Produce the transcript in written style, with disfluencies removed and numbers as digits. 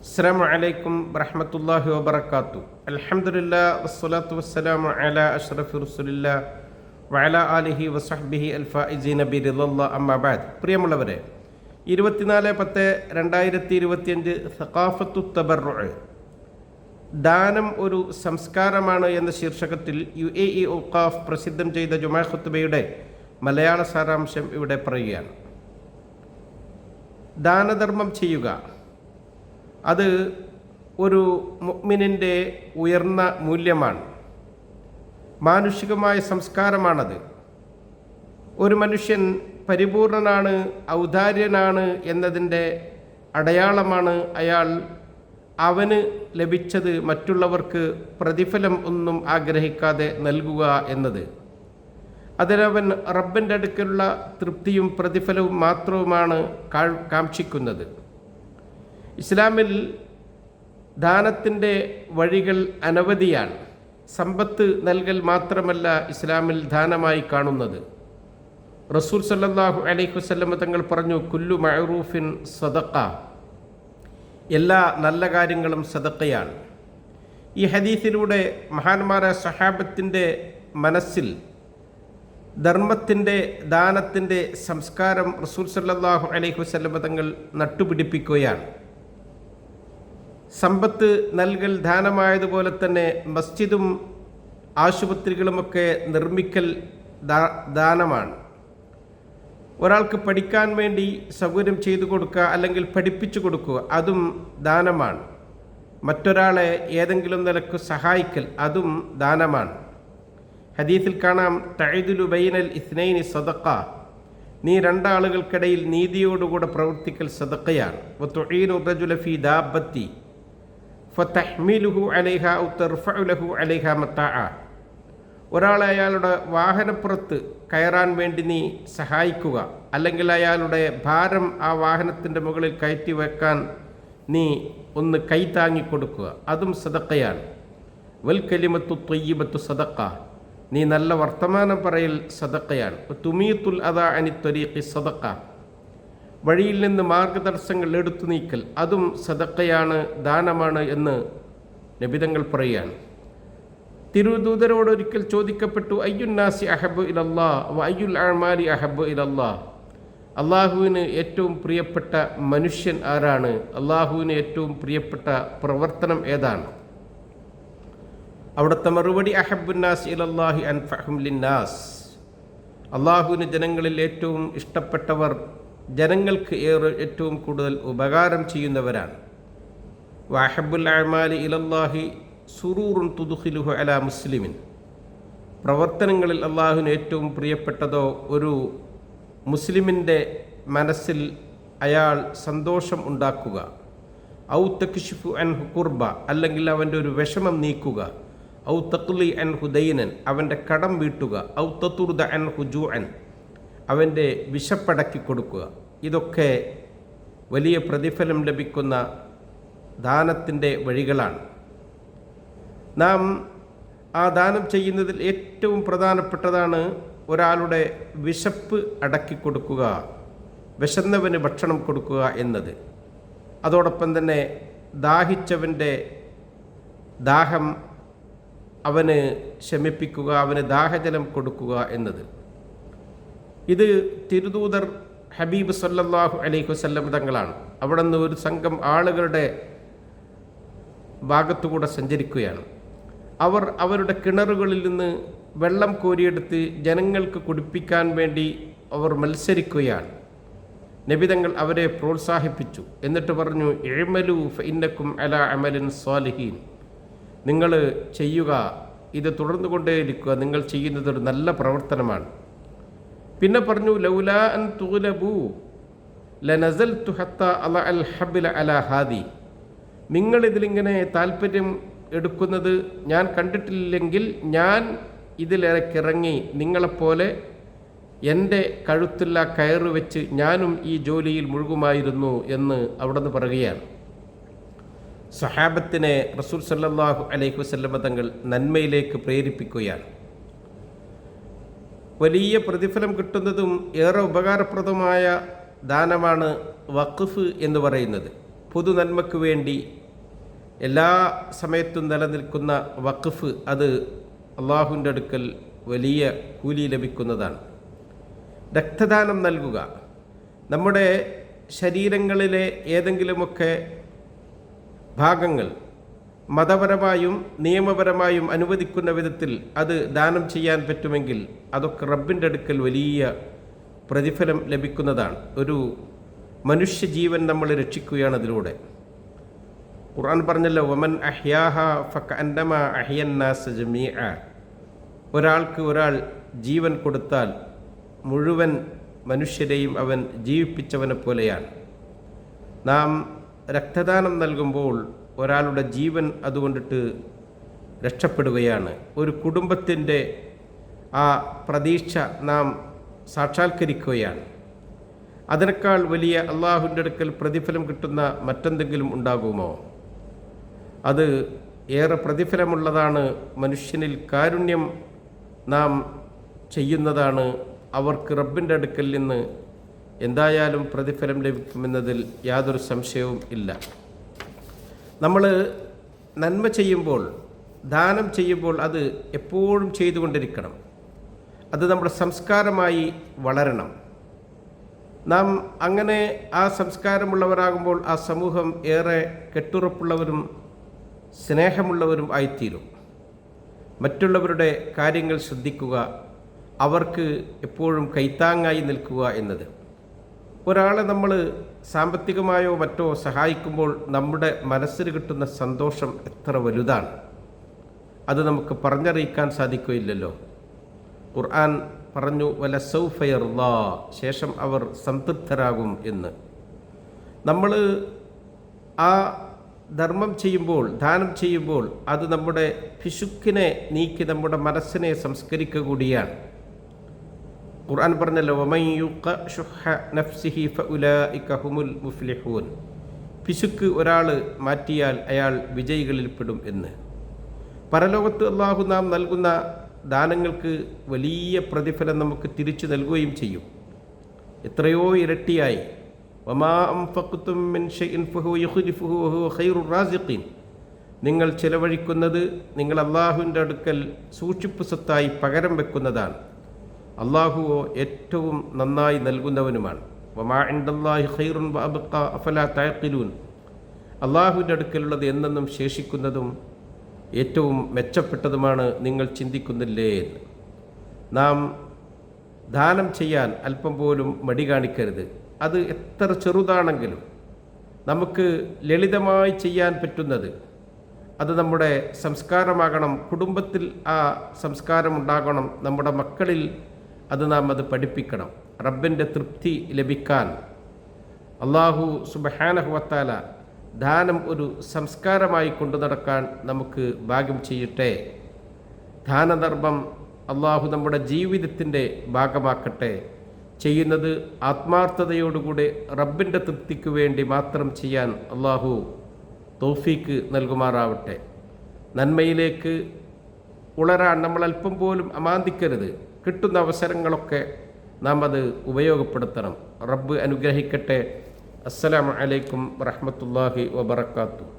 അസ്സലാമു അലൈക്കും വറഹ്മത്തുള്ളാഹി വബറകാതുഹു. അൽഹംദുലില്ലാഹി വസ്സലാത്തു വസ്സലാമു അലാ അഷ്റഫി റസൂലില്ലാഹി വഅലാ ആലിഹി വസഹ്ബിഹി അൽഫായിസീന ബിറിളല്ലാഹി അമ്മാ ബഅദ്. പ്രിയമുള്ളവരെ, 24/10/2025 സഖാഫത്തു തബർറുഅ്, ദാനം ഒരു സംസ്കാരമാണ് എന്ന ശീർഷകത്തിൽ UAE ഔഖാഫ് പ്രസിദ്ധം ചെയ്ത ജുമാ ഖുത്ബയുടെ മലയാള സാരാംശം ഇവിടെ പറയുകയാണ്. ദാനധർമ്മം ചെയ്യുക അത് ഒരു മുഅ്മിനിൻ്റെ ഉയർന്ന മൂല്യമാണ്, മാനുഷികമായ സംസ്കാരമാണത്. ഒരു മനുഷ്യൻ പരിപൂർണനാണ്, ഔദാര്യനാണ് എന്നതിൻ്റെ അടയാളമാണ് അവന് ലഭിച്ചത് മറ്റുള്ളവർക്ക് പ്രതിഫലം ഒന്നും ആഗ്രഹിക്കാതെ നൽകുക എന്നത്. അതിനവൻ റബ്ബിൻ്റെ അടുക്കലുള്ള തൃപ്തിയും പ്രതിഫലവും മാത്രവുമാണ് കാക്ഷിക്കുന്നത്. ഇസ്ലാമിൽ ദാനത്തിൻ്റെ വഴികൾ അനവധിയാണ്. സമ്പത്ത് നൽകൽ മാത്രമല്ല ഇസ്ലാമിൽ ദാനമായി കാണുന്നത്. റസൂൽ സല്ലല്ലാഹു അലൈഹി വസല്ലം തങ്ങൾ പറഞ്ഞു, കുല്ലു മഅറൂഫിൻ സദഖ, എല്ലാ നല്ല കാര്യങ്ങളും സദഖയാണ്. ഈ ഹദീസിലൂടെ മഹാന്മാരായ സഹാബത്തിൻ്റെ മനസ്സിൽ ധർമ്മത്തിൻ്റെ ദാനത്തിൻ്റെ സംസ്കാരം റസൂൽ സല്ലല്ലാഹു അലൈഹി വസല്ലം തങ്ങൾ നട്ടുപിടിപ്പിക്കുകയാണ്. സമ്പത്ത് നൽകൽ ദാനമായതുപോലെ തന്നെ മസ്ജിദും ആശുപത്രികളുമൊക്കെ നിർമ്മിക്കൽ ദാനമാണ്. ഒരാൾക്ക് പഠിക്കാൻ വേണ്ടി സൗകര്യം ചെയ്തു കൊടുക്കുക, അല്ലെങ്കിൽ പഠിപ്പിച്ചു കൊടുക്കുക, അതും ദാനമാണ്. മറ്റൊരാളെ ഏതെങ്കിലും നിലക്ക് സഹായിക്കൽ, അതും ദാനമാണ്. ഹദീസിൽ കാണാം, തഅദിലു ബൈനൽ ഇസ്നൈനി സദഖ, നീ രണ്ടാളുകൾക്കിടയിൽ നീതിയോടുകൂടെ പ്രവർത്തിക്കൽ സദഖയാണ്. വതുഈനു റജുല ഫീ ദാബത്തി ഫതഹ്മിലുഹു അലൈഹാ ഔ തർഫഉ ലഹു അലൈഹാ മതാഅ, ഒരാളെ അയാളുടെ വാഹനപ്പുറത്ത് കയറാൻ വേണ്ടി നീ സഹായിക്കുക, അല്ലെങ്കിൽ അയാളുടെ ഭാരം ആ വാഹനത്തിൻ്റെ മുകളിൽ കയറ്റി വെക്കാൻ നീ ഒന്ന് കൈ താങ്ങി കൊടുക്കുക, അതും സദഖയാണ്. വൽ കലിമത്തു ത്വയ്യിബത്തു സദഖ, നീ നല്ല വർത്തമാനം പറയൽ സദഖയാണ്. തുമീത്തുൽ അദാ അനി ത്വരീഖി സദഖ, വഴിയിൽ നിന്ന് മാർഗതടസ്സങ്ങൾ എടുത്തു നീക്കൽ, അതും സദഖയാണ്, ദാനമാണ് എന്ന് നബിതങ്ങൾ പറയുകയാണ്. തിരുദൂതരോട് ഒരിക്കൽ ചോദിക്കപ്പെട്ടു, അയ്യുന്നാസി അഹബ്ബു ഇലല്ലാഹ് വ അയ്യുൽ അഅ്മാലി അഹബ്ബു ഇലല്ലാഹ്, അള്ളാഹുവിന് ഏറ്റവും പ്രിയപ്പെട്ട മനുഷ്യൻ ആരാണ്, അള്ളാഹുവിന് ഏറ്റവും പ്രിയപ്പെട്ട പ്രവർത്തനം ഏതാണ്? അവിടുത്തെ മറുപടി, അഹബ്ബുന്നാസ് ഇലല്ലാഹി അൻഫഅഹും ലിന്നാസ്, അള്ളാഹുവിന് ജനങ്ങളിൽ ഏറ്റവും ഇഷ്ടപ്പെട്ടവർ ജനങ്ങൾക്ക് ഏറ്റവും കൂടുതൽ ഉപകാരം ചെയ്യുന്നവരാണ്. വ അഹബ്ബുൽ അഅ്മാലി ഇലല്ലാഹി സുറൂറുൻ തുദ്ഖിലുഹു അലാ മുസ്ലിമിൻ, പ്രവർത്തനങ്ങളിൽ അള്ളാഹുവിന് ഏറ്റവും പ്രിയപ്പെട്ടതോ ഒരു മുസ്ലിമിൻ്റെ മനസ്സിൽ അയാൾ സന്തോഷം ഉണ്ടാക്കുക. ഔ തക്ഷിഫു അൻഹു കുർബ, അല്ലെങ്കിൽ അവൻ്റെ ഒരു വിഷമം നീക്കുക. ഔ തഖ്ലി അൻഹു ദൈനൻ, അവൻ്റെ കടം വീട്ടുക. ഔ തതുർദ അൻഹു ജൂഅൻ, അവൻ്റെ വിശപ്പടക്കി കൊടുക്കുക. ഇതൊക്കെ വലിയ പ്രതിഫലം ലഭിക്കുന്ന ദാനത്തിൻ്റെ വഴികളാണ്. നാം ആ ദാനം ചെയ്യുന്നതിൽ ഏറ്റവും പ്രധാനപ്പെട്ടതാണ് ഒരാളുടെ വിശപ്പ് അടക്കി കൊടുക്കുക, വിശന്നവന് ഭക്ഷണം കൊടുക്കുക എന്നത്. അതോടൊപ്പം തന്നെ ദാഹിച്ചവൻ്റെ ദാഹം അവന് ശമിപ്പിക്കുക, അവന് ദാഹജലം കൊടുക്കുക എന്നത്. ഇത് തിരുദൂതർ ഹബീബ് സല്ലല്ലാഹു അലൈഹി വസല്ലം തങ്ങളാണ്. അവിടെ നിന്ന് ഒരു സംഘം ആളുകളുടെ ഭാഗത്തുകൂടെ സഞ്ചരിക്കുകയാണ്. അവർ അവരുടെ കിണറുകളിൽ നിന്ന് വെള്ളം കോരിയെടുത്ത് ജനങ്ങൾക്ക് കുടിപ്പിക്കാൻ വേണ്ടി അവർ മത്സരിക്കുകയാണ്. നബിതങ്ങൾ അവരെ പ്രോത്സാഹിപ്പിച്ചു. എന്നിട്ട് പറഞ്ഞു, ഇഅ്മലു ഫഇന്നക്കും അലാ അമലിൻ സ്വാലിഹീൻ, നിങ്ങൾ ചെയ്യുക, ഇത് തുടർന്നു കൊണ്ടേയിരിക്കുക, നിങ്ങൾ ചെയ്യുന്നത് ഒരു നല്ല പ്രവർത്തനമാണ്. പിന്നെ പറഞ്ഞു, ലൗലാ അൻ തുഗ്ലബു ലനസൽതു ഹത്താ അളഅ അൽ ഹബ്ല അലാ ഹാദി, നിങ്ങളിതിലിങ്ങനെ താല്പര്യം എടുക്കുന്നത് ഞാൻ കണ്ടിട്ടില്ലെങ്കിൽ ഞാൻ ഇതിലിറങ്ങി നിങ്ങളെപ്പോലെ എൻ്റെ കഴുത്തുള്ള കയറ് വെച്ച് ഞാനും ഈ ജോലിയിൽ മുഴുകുമായിരുന്നു എന്ന് അവിടെ നിന്ന് പറയുകയാണ്. സഹാബത്തിനെ റസൂൽ സല്ലല്ലാഹു അലൈഹി വസല്ലം തങ്ങൾ നന്മയിലേക്ക് പ്രേരിപ്പിക്കുകയാണ്. വലിയ പ്രതിഫലം കിട്ടുന്നതും ഏറെ ഉപകാരപ്രദമായ ദാനമാണ് വഖഫ് എന്ന് പറയുന്നത്. പൊതുനന്മയ്ക്ക് വേണ്ടി എല്ലാ സമയത്തും നിലനിൽക്കുന്ന വഖഫ് അത് അള്ളാഹുവിൻ്റെ അടുക്കൽ വലിയ കൂലി ലഭിക്കുന്നതാണ്. രക്തദാനം നൽകുക, നമ്മുടെ ശരീരങ്ങളിലെ ഏതെങ്കിലുമൊക്കെ ഭാഗങ്ങൾ മതപരമായും നിയമപരമായും അനുവദിക്കുന്ന വിധത്തിൽ അത് ദാനം ചെയ്യാൻ പറ്റുമെങ്കിൽ അതൊക്കെ റബ്ബിൻ്റെ അടുക്കൽ വലിയ പ്രതിഫലം ലഭിക്കുന്നതാണ്. ഒരു മനുഷ്യജീവൻ നമ്മൾ രക്ഷിക്കുകയാണ് അതിലൂടെ. ഖുർആൻ പറഞ്ഞല്ലോ, വമൻ അഹ്യാഹ ഫകഅന്നമ അഹ്യന്നാസ ജമീഅ. ഒരാൾക്ക് ഒരാൾ ജീവൻ കൊടുത്താൽ മുഴുവൻ മനുഷ്യരെയും അവൻ ജീവിപ്പിച്ചവനെ പോലെയാണ്. നാം രക്തദാനം നൽകുമ്പോൾ ഒരാളുടെ ജീവൻ അതുകൊണ്ടിട്ട് രക്ഷപ്പെടുകയാണ്. ഒരു കുടുംബത്തിൻ്റെ ആ പ്രതീക്ഷ നാം സാക്ഷാത്കരിക്കുകയാണ്. അതിനേക്കാൾ വലിയ അള്ളാഹുവിൻ്റെ അടുക്കൽ പ്രതിഫലം കിട്ടുന്ന മറ്റെന്തെങ്കിലും ഉണ്ടാകുമോ? അത് ഏറെ പ്രതിഫലമുള്ളതാണ്. മനുഷ്യനിൽ കാരുണ്യം നാം ചെയ്യുന്നതാണ്. അവർക്ക് റബ്ബിൻ്റെ അടുക്കൽ നിന്ന് എന്തായാലും പ്രതിഫലം ലഭിക്കുമെന്നതിൽ യാതൊരു സംശയവും ഇല്ല. നമ്മൾ നന്മ ചെയ്യുമ്പോൾ, ദാനം ചെയ്യുമ്പോൾ അത് എപ്പോഴും ചെയ്തുകൊണ്ടിരിക്കണം. അത് നമ്മുടെ സംസ്കാരമായി വളരണം. നാം അങ്ങനെ ആ സംസ്കാരമുള്ളവരാകുമ്പോൾ ആ സമൂഹം ഏറെ കെട്ടുറപ്പുള്ളവരും സ്നേഹമുള്ളവരും ആയിത്തീരും. മറ്റുള്ളവരുടെ കാര്യങ്ങൾ ശ്രദ്ധിക്കുക, അവർക്ക് എപ്പോഴും കൈത്താങ്ങായി നിൽക്കുക എന്നത്. ഒരാളെ നമ്മൾ സാമ്പത്തികമായോ മറ്റോ സഹായിക്കുമ്പോൾ നമ്മുടെ മനസ്സിന് കിട്ടുന്ന സന്തോഷം എത്ര വലുതാണ്, അത് നമുക്ക് പറഞ്ഞറിയിക്കാൻ സാധിക്കുകയില്ലല്ലോ. ഖുർആൻ പറഞ്ഞു, വലസൗഫ യർളാ, ശേഷം അവർ സംതൃപ്തരാകും എന്ന്. നമ്മൾ ആ ധർമ്മം ചെയ്യുമ്പോൾ, ദാനം ചെയ്യുമ്പോൾ അത് നമ്മുടെ പിശുക്കിനെ നീക്കി നമ്മുടെ മനസ്സിനെ സംസ്കരിക്കുക കൂടിയാണ്. ഖുർആൻ പറഞ്ഞല്ലോ, വമൻ യുഖ ശുഹ നഫ്സിഹി ഫഉലൈക ഹുമുൽ മുഫ്ലിഹൂൻ. പിശുക്ക് ഒരാൾ മാറ്റിയാൽ അയാൾ വിജയികളിൽ പെടും എന്ന്. പരലോകത്ത് അള്ളാഹു നാം നൽകുന്ന ദാനങ്ങൾക്ക് വലിയ പ്രതിഫലം നമുക്ക് തിരിച്ചു നൽകുകയും ചെയ്യും, എത്രയോ ഇരട്ടിയായി. വമാ അൻഫഖ്തും മിൻ ഷൈഇൻ ഫഹുവ യുഖ്ലിഫുഹു വഹുവ ഖൈറുർ റാസിഖീൻ. നിങ്ങൾ ചിലവഴിക്കുന്നത് നിങ്ങൾ അള്ളാഹുവിൻ്റെ അടുക്കൽ സൂക്ഷിപ്പ് സ്വത്തായി പകരം വെക്കുന്നതാണ്. അള്ളാഹുവോ ഏറ്റവും നന്നായി നൽകുന്നവനുമാണ്. വമാ ഇൻദല്ലാഹി ഖൈറുൻ വഅബ്ഖ അഫലാ തഅഖിലൂൻ. അള്ളാഹുവിൻ്റെ അടുക്കലുള്ളത് എന്നെന്നും ശേഷിക്കുന്നതും ഏറ്റവും മെച്ചപ്പെട്ടതുമാണ്, നിങ്ങൾ ചിന്തിക്കുന്നില്ലേ എന്ന്. നാം ദാനം ചെയ്യാൻ അല്പം പോലും മടി കാണിക്കരുത്. അത് എത്ര ചെറുതാണെങ്കിലും നമുക്ക് ലളിതമായി ചെയ്യാൻ പറ്റുന്നത് അത് നമ്മുടെ സംസ്കാരമാകണം. കുടുംബത്തിൽ ആ സംസ്കാരം ഉണ്ടാകണം. നമ്മുടെ മക്കളിൽ നാം അത് പഠിപ്പിക്കണം. റബ്ബിൻ്റെ തൃപ്തി ലഭിക്കാൻ അല്ലാഹു സുബ്ഹാനഹു വതആല ദാനം ഒരു സംസ്കാരമായി കൊണ്ടു നടക്കാൻ നമുക്ക് ഭാഗ്യം ചെയ്യട്ടെ. ദാനധർമ്മം അല്ലാഹു നമ്മുടെ ജീവിതത്തിൻ്റെ ഭാഗമാക്കട്ടെ. ചെയ്യുന്നത് ആത്മാർത്ഥതയോടുകൂടി റബ്ബിൻ്റെ തൃപ്തിക്ക് വേണ്ടി മാത്രം ചെയ്യാൻ അല്ലാഹു തൗഫീക്ക് നൽകുമാറാവട്ടെ. നന്മയിലേക്ക് ഉളരാൻ നമ്മൾ അല്പം പോലും അമാന്തിക്കരുത്. കിട്ടുന്ന അവസരങ്ങളൊക്കെ നാം അത് ഉപയോഗപ്പെടുത്തണം. റബ്ബ് അനുഗ്രഹിക്കട്ടെ. അസ്സലാമു അലൈക്കും വറഹ്മത്തുള്ളാഹി വബറകാതുഹു.